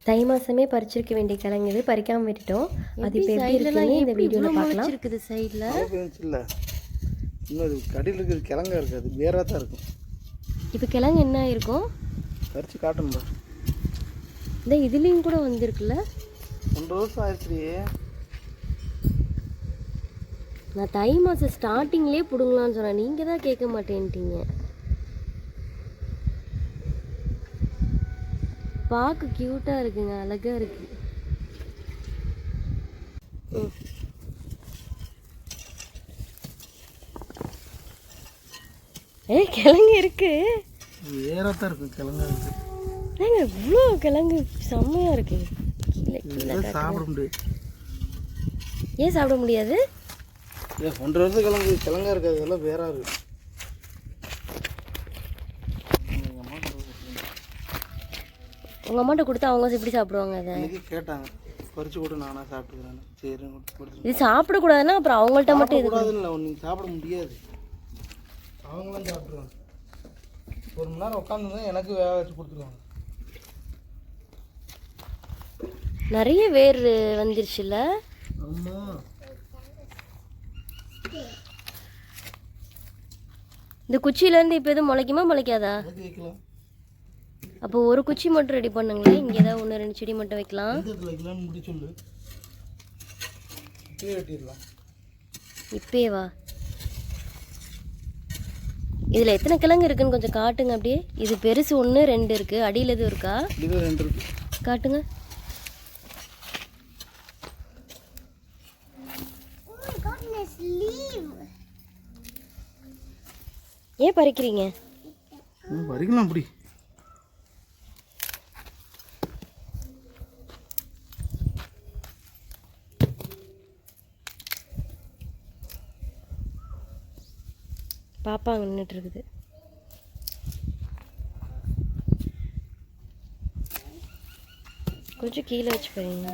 தை மாதமே பறிச்சிருக்க வேண்டிய கிழங்கு இது பறிக்காமல் விட்டுட்டோம். அது இப்போ எப்படி இருக்குன்னு இந்த வீடியோவில் பார்க்கலாம். இருக்குது சைடில் இல்லை, இன்னொரு கடையில் இருக்கிறது கிழங்கா இருக்காது, வேறாக தான் இருக்கும். இப்போ கிழங்கு என்ன இருக்கும் பறித்து காட்டணும்பா. இந்த இதுலேயும் கூட வந்துருக்குல்ல. 1 வருஷம் ஆயிடுச்சு. நான் தை மாதம் ஸ்டார்டிங்லேயே பிடுங்கலான்னு சொன்னேன், நீங்கள் தான் கேட்க மாட்டேன்ட்டீங்க. பார்க்க க்யூட்டாக இருக்குங்க, அழகாக இருக்கு. கிழங்கு இருக்கு, வேறத்தான் இருக்கும் கிழங்கா இருக்கு. ஏங்க இவ்வளோ கிழங்கு செம்மையாக இருக்கு. கீழே கீழே சாப்பிட முடியாது. ஏன் சாப்பிட முடியாது? 1 வருஷம் கிழங்கா இருக்காது, அதெல்லாம் வேறா இருக்கு. உங்கள் அம்மாட்ட கொடுத்தா அவங்க எப்படி சாப்பிடுவாங்க? அதை கேட்டாங்க, பறிச்சு கூட நானா சாப்பிட்டுக்கிறேன். சரி, இது சாப்பிடக்கூடாதுன்னா அப்புறம் அவங்கள்ட்ட மட்டும் இது கூடாதுன்னு நீங்கள் சாப்பிட முடியாது, அவங்களாம் சாப்பிட்ருவாங்க. 1 மணி நேரம் உட்காந்துருந்தா எனக்கு வேக வச்சு கொடுத்துருவாங்க. நிறைய வேர் வந்துருச்சுல்ல. ஆமாம், இந்த குச்சியிலேருந்து இப்போ எதுவும் முளைக்குமா முளைக்காதா? வைக்கலாம். அப்போ ஒரு குச்சி மட்டும் ரெடி பண்ணுங்களேன். இங்கே ஏதாவது 1-2 செடி மட்டும் வைக்கலாம். சொல்லு, வெட்டிடலாம். இப்பேவா? இதில் எத்தனை கிழங்கு இருக்குன்னு கொஞ்சம் காட்டுங்க அப்படியே. இது பெருசு 1 2 இருக்குது, அடியில் எதுவும் இருக்கா? 2 இருக்கு, காட்டுங்க. ஏன் பறிக்கிறீங்க? பறிக்கலாம். அப்படி பாப்பா அங்கே நின்றுட்டு இருக்குது. கொஞ்சம் கீழே வச்சு போறீங்க.